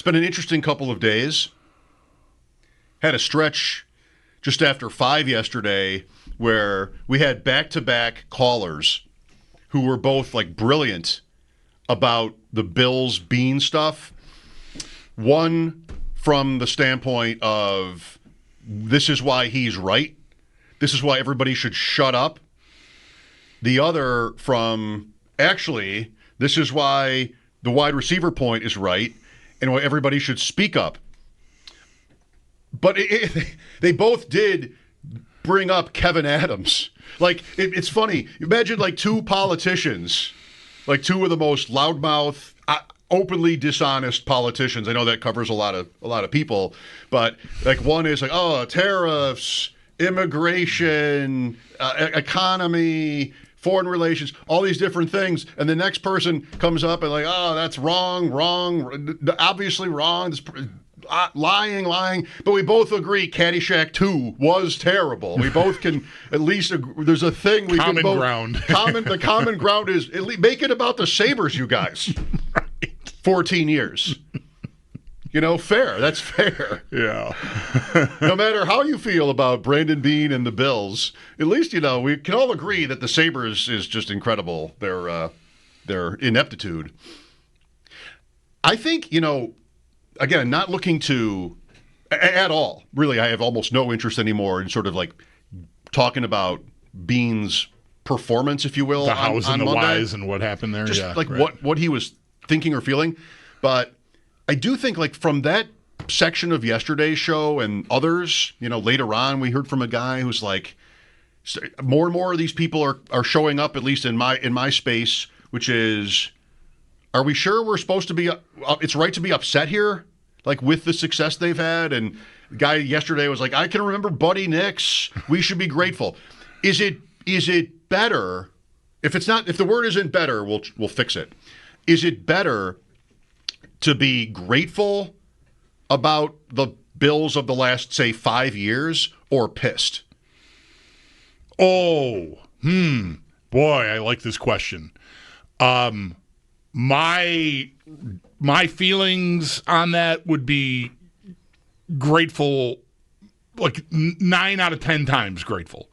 been an interesting couple of days. Had a stretch just after 5 yesterday where we had back-to-back callers who were both like brilliant about the Bills Bean stuff. One from the standpoint of this is why he's right. This is why everybody should shut up. The other from actually this is why the wide receiver point is right and why everybody should speak up. But they both did bring up Kevin Adams. Like, it's funny. Imagine, like, two politicians, like two of the most loudmouth, openly dishonest politicians. I know that covers a lot of people, but, like, one is like, oh, tariffs, immigration, economy, foreign relations, all these different things. And the next person comes up and like, oh, that's wrong, obviously wrong. This lying, but we both agree Caddyshack 2 was terrible. We both can at least agree, there's a thing we common can both, ground. The common ground is at least make it about the Sabres, you guys. Right. 14 years. Fair. That's fair. Yeah. No matter how you feel about Brandon Beane and the Bills, at least we can all agree that the Sabres is just incredible. Their ineptitude. I think again, not looking to at all. Really, I have almost no interest anymore in sort of like talking about Beane's performance, if you will. The hows and the Monday. whys and what happened there. Just right. what he was thinking or feeling. But I do think like from that section of yesterday's show and others, later on we heard from a guy who's like, more and more of these people are showing up, at least in my space, which is, are we sure we're supposed to be? It's right to be upset here, like with the success they've had. And the guy yesterday was like, I can remember Buddy Nix. We should be grateful. Is it better? If the word isn't better, we'll fix it. Is it better to be grateful about the Bills of the last, say, 5 years, or pissed? Oh, boy, I like this question. My feelings on that would be grateful, like 9 out of 10 times grateful.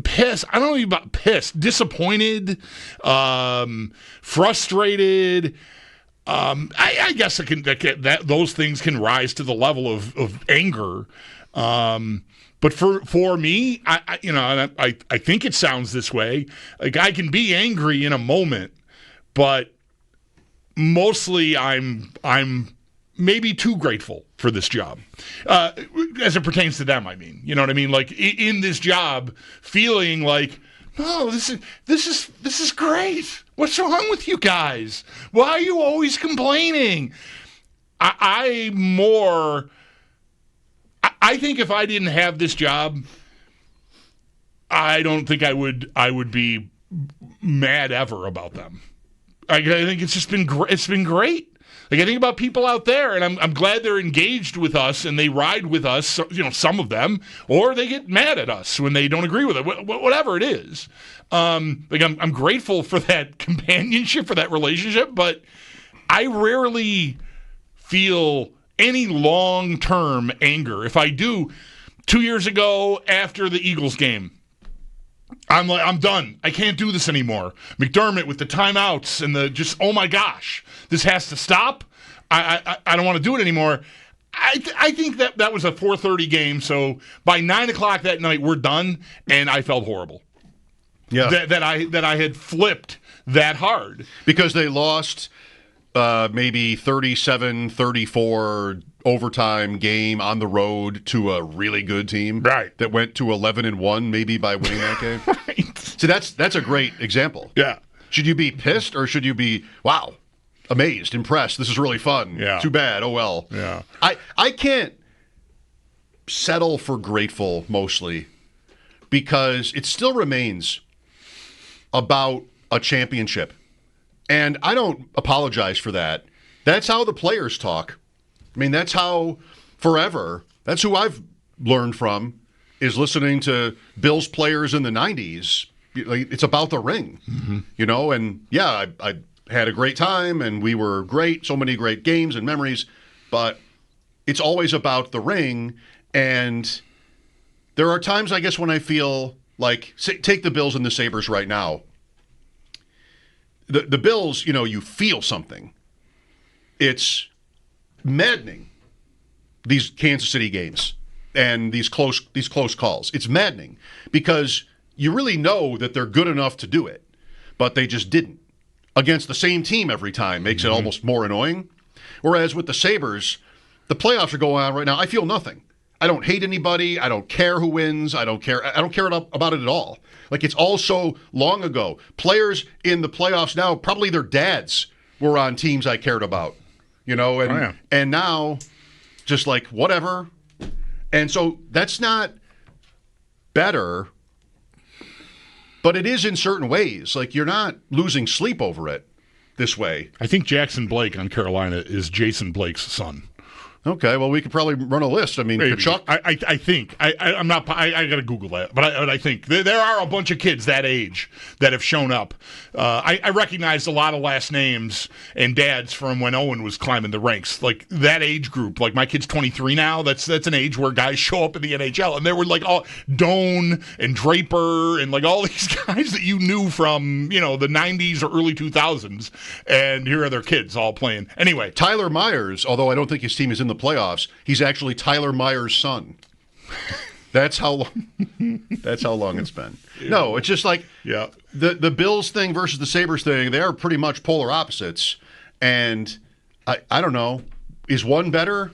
Pissed. I don't know about pissed. Disappointed, frustrated. I guess those things can rise to the level of anger. But for me, I think it sounds this way. Like I can be angry in a moment, but mostly I'm maybe too grateful for this job, as it pertains to them. I mean, you know what I mean? Like in this job, feeling like, oh, this is great. What's wrong with you guys? Why are you always complaining? I think if I didn't have this job, I don't think I would be mad ever about them. I think it's just been it's been great. Like I think about people out there, and I'm glad they're engaged with us and they ride with us. Some of them, or they get mad at us when they don't agree with it. Whatever it is, I'm grateful for that companionship, for that relationship. But I rarely feel any long-term anger. If I do, 2 years ago after the Eagles game, I'm like, I'm done. I can't do this anymore. McDermott with the timeouts and oh my gosh, this has to stop. I don't want to do it anymore. I think that was a 4:30 game, so by 9 o'clock that night we're done, and I felt horrible. Yeah, that I had flipped that hard because they lost maybe 37-34 overtime game on the road to a really good team, right? That went to 11-1 maybe by winning that game. Right. So that's a great example. Yeah. Should you be pissed or should you be wow, amazed, impressed? This is really fun. Yeah. Too bad. Oh well. Yeah. I can't settle for grateful mostly because it still remains about a championship. And I don't apologize for that. That's how the players talk. I mean, that's how forever, that's who I've learned from, is listening to Bills players in the 90s. It's about the ring, and yeah, I had a great time, and we were great, so many great games and memories, but it's always about the ring, and there are times, I guess, when I feel like, take the Bills and the Sabres right now. The Bills, you feel something. It's maddening, these Kansas City games and these close calls. It's maddening because you really know that they're good enough to do it, but they just didn't. Against the same team every time makes it almost more annoying. Whereas with the Sabres, the playoffs are going on right now. I feel nothing. I don't hate anybody. I don't care who wins. I don't care about it at all. Like, it's all so long ago. Players in the playoffs now, probably their dads were on teams I cared about, and now just like whatever. And so that's not better, but it is in certain ways. Like, you're not losing sleep over it this way. I think Jackson Blake on Carolina is Jason Blake's son. Okay, well, we could probably run a list. I mean, Kachuk. I think I'm not. I got to Google that, but I think there are a bunch of kids that age that have shown up. I recognized a lot of last names and dads from when Owen was climbing the ranks, like that age group. Like, my kid's 23 now. That's an age where guys show up in the NHL, and there were like all Doan and Draper and like all these guys that you knew from the 90s or early 2000s, and here are their kids all playing. Anyway, Tyler Myers, although I don't think his team is in the playoffs, he's actually Tyler Myers' son. That's how long it's been. No, it's just like the Bills thing versus the Sabres thing, they are pretty much polar opposites. And I don't know, is one better?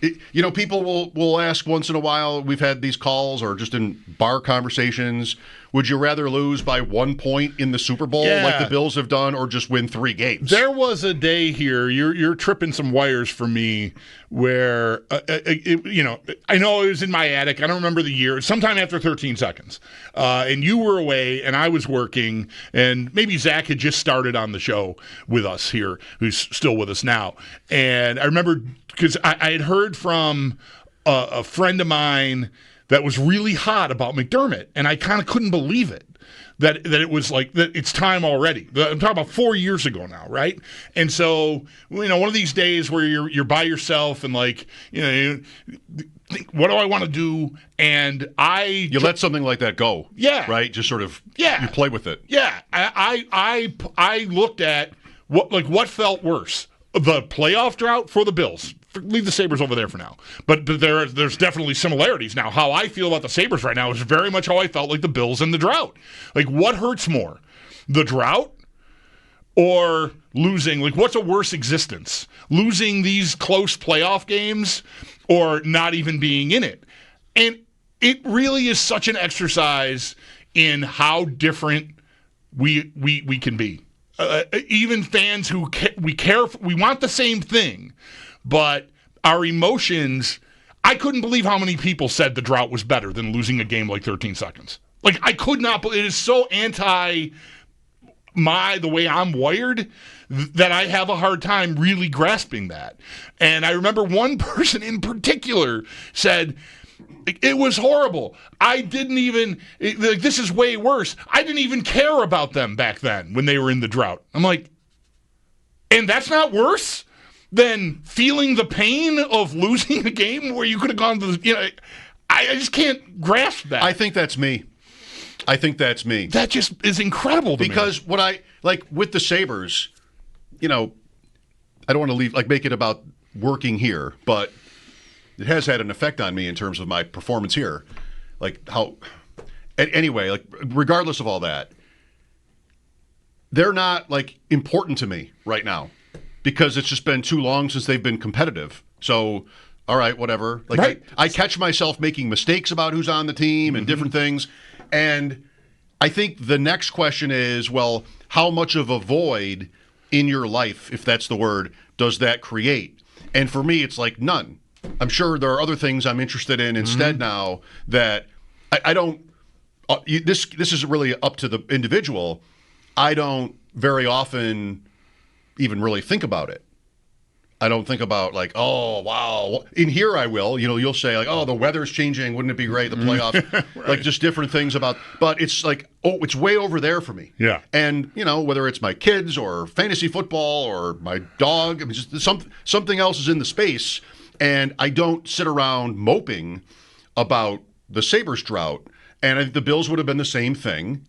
People will ask once in a while, we've had these calls or just in bar conversations, would you rather lose by 1 point in the Super Bowl like the Bills have done, or just win 3 games? There was a day here, you're tripping some wires for me, where, I know it was in my attic. I don't remember the year. Sometime after 13 seconds. And you were away, and I was working, and maybe Zach had just started on the show with us here, who's still with us now. And I remember, because I had heard from a friend of mine that was really hot about McDermott, and I kind of couldn't believe it. That it was like that. It's time already. I'm talking about 4 years ago now, right? And so, one of these days where you're by yourself and like, you think, what do I want to do? And you let something like that go, right? Just sort of, you play with it. Yeah, I looked at what felt worse, the playoff drought for the Bills. Leave the Sabres over there for now. But there's definitely similarities now. How I feel about the Sabres right now is very much how I felt like the Bills in the drought. Like, what hurts more? The drought or losing? Like, what's a worse existence? Losing these close playoff games or not even being in it? And it really is such an exercise in how different we can be. Even fans who we want the same thing, but our emotions, I couldn't believe how many people said the drought was better than losing a game like 13 seconds. Like, I could not believe it. Is so anti the way I'm wired that I have a hard time really grasping that. And I remember one person in particular said, it was horrible. I didn't even, this is way worse. I didn't even care about them back then when they were in the drought. I'm like, and that's not worse than feeling the pain of losing a game where you could have gone to I just can't grasp that. I think that's me. That just is incredible to me. Because what I, like with the Sabres, I don't want to make it about working here, but it has had an effect on me in terms of my performance here. Like anyway, like regardless of all that, they're not like important to me right now because it's just been too long since they've been competitive. So, all right, whatever. Like right. I catch myself making mistakes about who's on the team and different things. And I think the next question is, well, how much of a void in your life, if that's the word, does that create? And for me, it's like none. I'm sure there are other things I'm interested in instead now that I don't. This is really up to the individual. I don't very often even really think about it. I don't think about like, oh, wow. In here I will. You'll say like, oh, the weather's changing. Wouldn't it be great? The playoffs. Right. Like just different things about. But it's like, oh, it's way over there for me. Yeah. And, whether it's my kids or fantasy football or my dog, I mean, just something else is in the space. And I don't sit around moping about the Sabres drought. And I think the Bills would have been the same thing.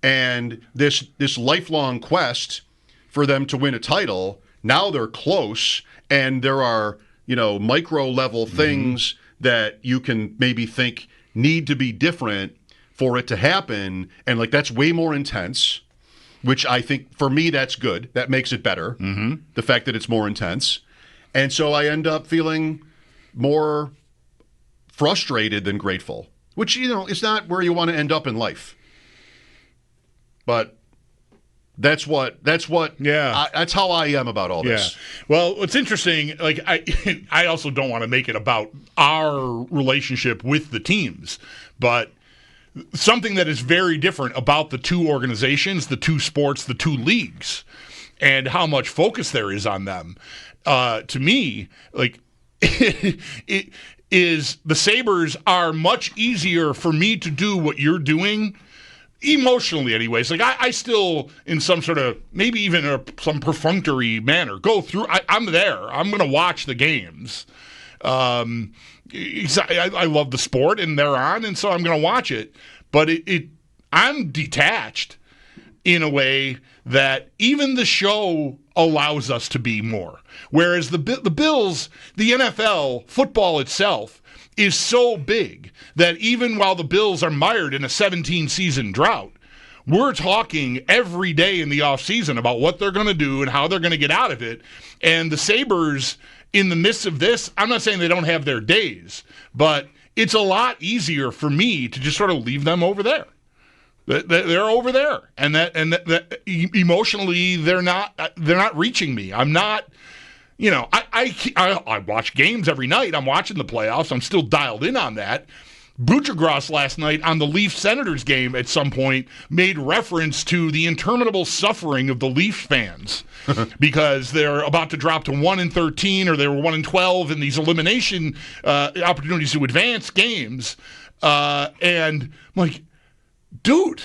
And this lifelong quest for them to win a title, now they're close, and there are, micro level things that you can maybe think need to be different for it to happen. And like that's way more intense, which I think for me that's good. That makes it better. The fact that it's more intense. And so I end up feeling more frustrated than grateful, which, it's not where you want to end up in life. But that's how I am about all this. Yeah. Well, what's interesting, like I also don't want to make it about our relationship with the teams, but something that is very different about the two organizations, the two sports, the two leagues, and how much focus there is on them. To me, like it is the Sabres are much easier for me to do what you're doing. Emotionally, anyways, like I still, in some sort of maybe even some perfunctory manner, go through. I'm there. I'm going to watch the games. I love the sport, and they're on, and so I'm going to watch it. But I'm detached in a way that even the show allows us to be more. Whereas the Bills, the NFL, football itself, is so big that even while the Bills are mired in a 17-season drought, we're talking every day in the offseason about what they're going to do and how they're going to get out of it. And the Sabres, in the midst of this, I'm not saying they don't have their days, but it's a lot easier for me to just sort of leave them over there. They're over there, and that emotionally they're not reaching me. I'm not. I watch games every night. I'm watching the playoffs. I'm still dialed in on that. Buccigross last night on the Leafs-Senators game at some point made reference to the interminable suffering of the Leafs fans because they're about to drop to 1-13 or they were 1-12 in these elimination opportunities to advance games. And I'm like, dude,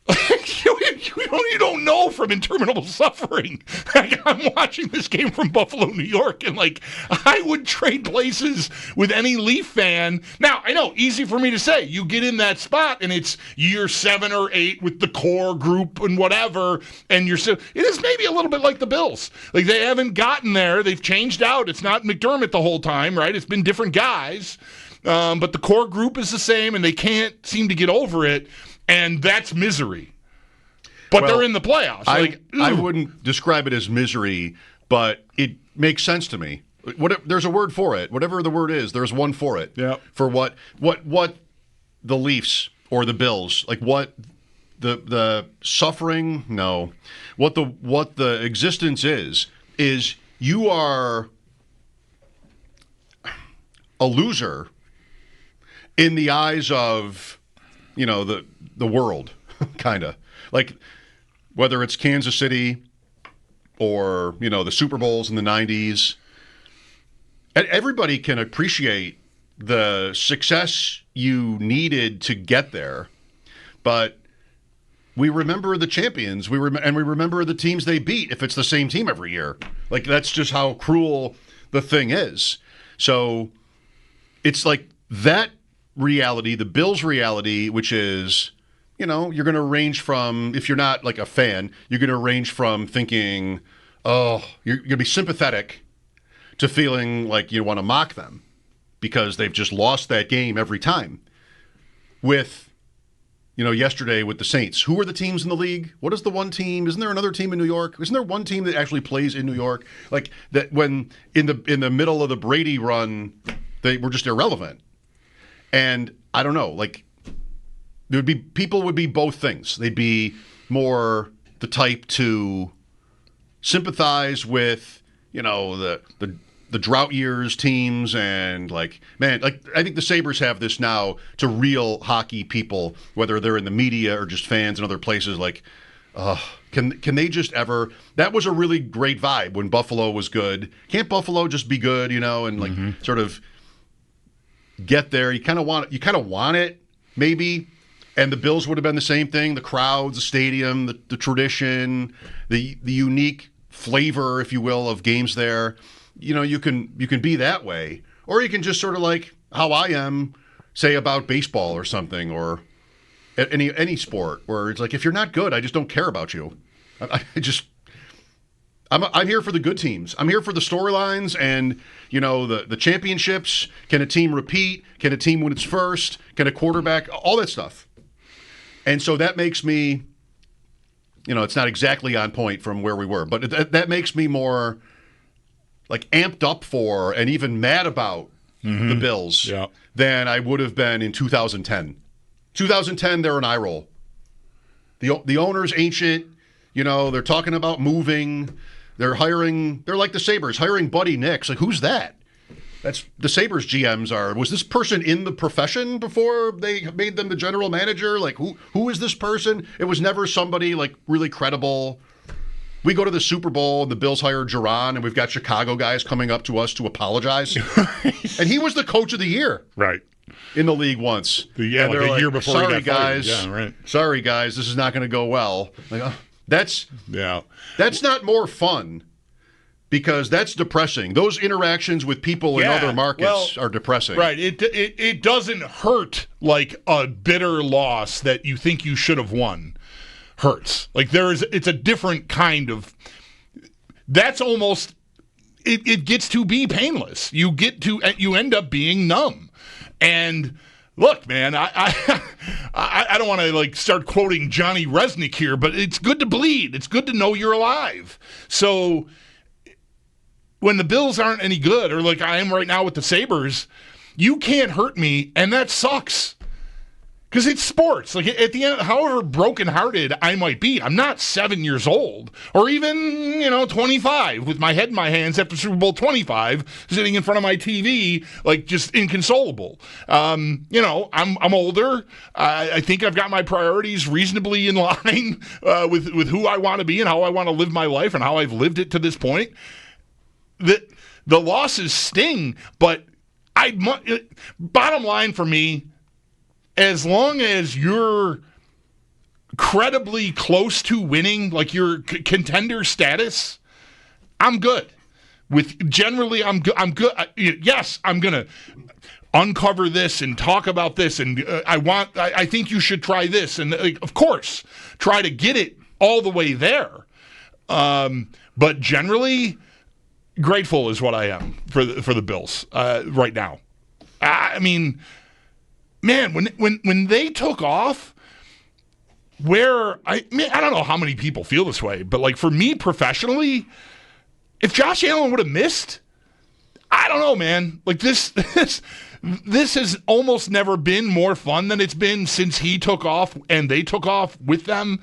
you don't know from interminable suffering. Like, I'm watching this game from Buffalo, New York, and like I would trade places with any Leaf fan. Now, I know, easy for me to say. You get in that spot, and it's year 7 or 8 with the core group and whatever, and you're still. It is maybe a little bit like the Bills. Like they haven't gotten there. They've changed out. It's not McDermott the whole time, right? It's been different guys, but the core group is the same, and they can't seem to get over it. And that's misery. But they're in the playoffs. I wouldn't describe it as misery, but it makes sense to me. There's a word for it. Whatever the word is, there's one for it. Yeah. For what the Leafs or the Bills, like what the suffering, no. What the existence is you are a loser in the eyes of the world, kind of. Like, whether it's Kansas City or, the Super Bowls in the 90s, everybody can appreciate the success you needed to get there, but we remember the champions, and we remember the teams they beat if it's the same team every year. Like, that's just how cruel the thing is. So it's like that reality, the Bills' reality, which is, you're going to range from, if you're not like a fan, you're going to range from thinking, oh, you're going to be sympathetic to feeling like you want to mock them because they've just lost that game every time. With, yesterday with the Saints, who are the teams in the league? What is the one team? Isn't there another team in New York? Isn't there one team that actually plays in New York? Like that when in the middle of the Brady run, they were just irrelevant. And I don't know, like people would be both things. They'd be more the type to sympathize with, the drought years teams and like, man, like I think the Sabres have this now to real hockey people, whether they're in the media or just fans in other places, like, Can they just ever? That was a really great vibe when Buffalo was good. Can't Buffalo just be good, and like sort of get there? You kind of want it, maybe. And the Bills would have been the same thing. The crowds, the stadium, the tradition, the unique flavor, if you will, of games there. You can be that way, or you can just sort of like how I am, say about baseball or something, or any sport, where it's like, if you're not good, I just don't care about you. I'm here for the good teams. I'm here for the storylines and the championships. Can a team repeat? Can a team win its first? Can a quarterback? All that stuff. And so that makes me, it's not exactly on point from where we were, but that makes me more like amped up for and even mad about the Bills than I would have been in 2010. 2010, they're an eye roll. The owner's ancient. They're talking about moving. They're like the Sabres, hiring Buddy Nix. Like, who's that? That's the Sabres GMs are. Was this person in the profession before they made them the general manager? Like, who is this person? It was never somebody like really credible. We go to the Super Bowl and the Bills hire Duran, and we've got Chicago guys coming up to us to apologize. And he was the coach of the year. Right. In the league once. The year before sorry, he got guys. fired. Yeah, right. Sorry, guys. This is not going to go well. Like, that's not more fun, because that's depressing. Those interactions with people in other markets are depressing. Right. It doesn't hurt like a bitter loss that you think you should have won hurts. Like it's a different kind of. That's almost. It gets to be painless. You end up being numb. And look, man, I don't want to like start quoting Johnny Resnick here, but it's good to bleed. It's good to know you're alive. So when the Bills aren't any good, or like I am right now with the Sabres, you can't hurt me, and that sucks. Because it's sports. Like at the end, however brokenhearted I might be, I'm not 7 years old, or even 25 with my head in my hands after Super Bowl 25, sitting in front of my TV, like just inconsolable. I'm older. I think I've got my priorities reasonably in line with who I want to be and how I want to live my life and how I've lived it to this point. The losses sting, but bottom line for me. As long as you're credibly close to winning, like your contender status, I'm good. I'm good. Yes, I'm gonna uncover this and talk about this, and I think you should try this, and of course, try to get it all the way there. But generally, grateful is what I am for the Bills right now. I mean. Man, when they took off, I don't know how many people feel this way, but like for me professionally, if Josh Allen would have missed, I don't know, man. Like this has almost never been more fun than it's been since he took off and they took off with him.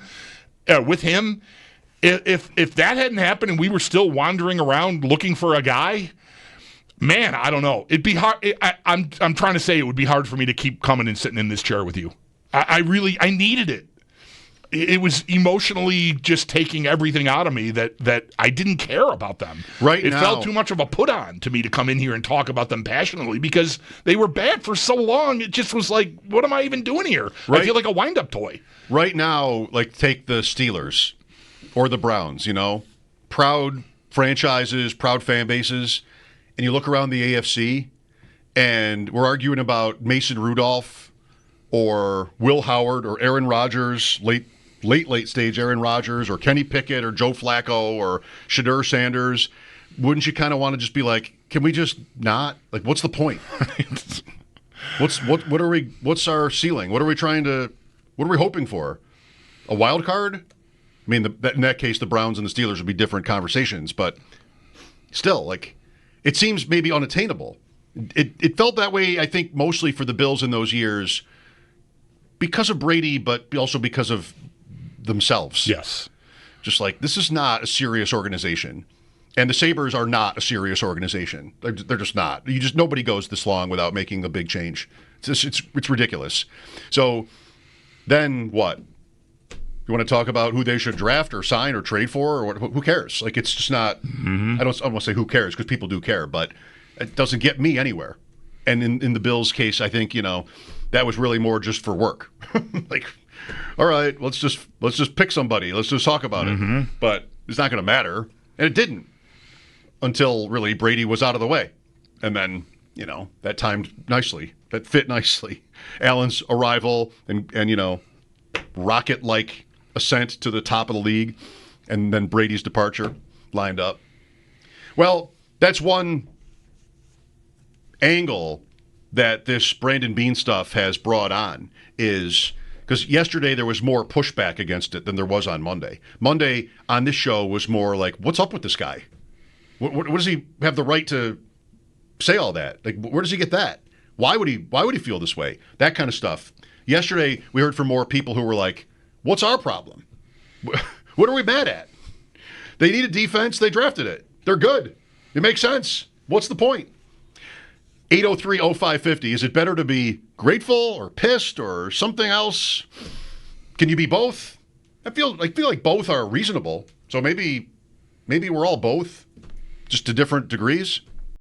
If that hadn't happened and we were still wandering around looking for a guy. Man, I don't know. It'd be hard. I'm trying to say it would be hard for me to keep coming and sitting in this chair with you. I needed it. It was emotionally just taking everything out of me that I didn't care about them. It felt too much of a put on to me to come in here and talk about them passionately because they were bad for so long. It just was like, what am I even doing here? I feel like a wind-up toy. Right now, like take the Steelers or the Browns, proud franchises, proud fan bases. And you look around the AFC, and we're arguing about Mason Rudolph or Will Howard or Aaron Rodgers, late stage Aaron Rodgers, or Kenny Pickett or Joe Flacco or Shadur Sanders. Wouldn't you kind of want to just be like, can we just not? Like, what's the point? What's our ceiling? What are we hoping for? A wild card? I mean, in that case, the Browns and the Steelers would be different conversations, but still, like, it seems maybe unattainable. It felt that way, I think, mostly for the Bills in those years because of Brady, but also because of themselves. Yes. Just like, this is not a serious organization. And the Sabres are not a serious organization. They're just not. Nobody goes this long without making a big change. It's ridiculous. So then what? You want to talk about who they should draft or sign or trade for, or what, who cares? Like, it's just not. I don't want to say who cares because people do care, but it doesn't get me anywhere. And in the Bills' case, I think that was really more just for work. Like, all right, let's just pick somebody. Let's just talk about it. But it's not going to matter, and it didn't until really Brady was out of the way, and then that timed nicely. That fit nicely. Allen's arrival and rocket-like ascent to the top of the league, and then Brady's departure lined up. Well, that's one angle that this Brandon Beane stuff has brought on, is because yesterday there was more pushback against it than there was on Monday. Monday on this show was more like, what's up with this guy? What does he have the right to say all that? Like, where does he get that? Why would he feel this way? That kind of stuff. Yesterday we heard from more people who were like, what's our problem? What are we mad at? They need a defense. They drafted it. They're good. It makes sense. What's the point? 803-0550. Is it better to be grateful or pissed or something else? Can you be both? I feel like both are reasonable. So maybe we're all both, just to different degrees.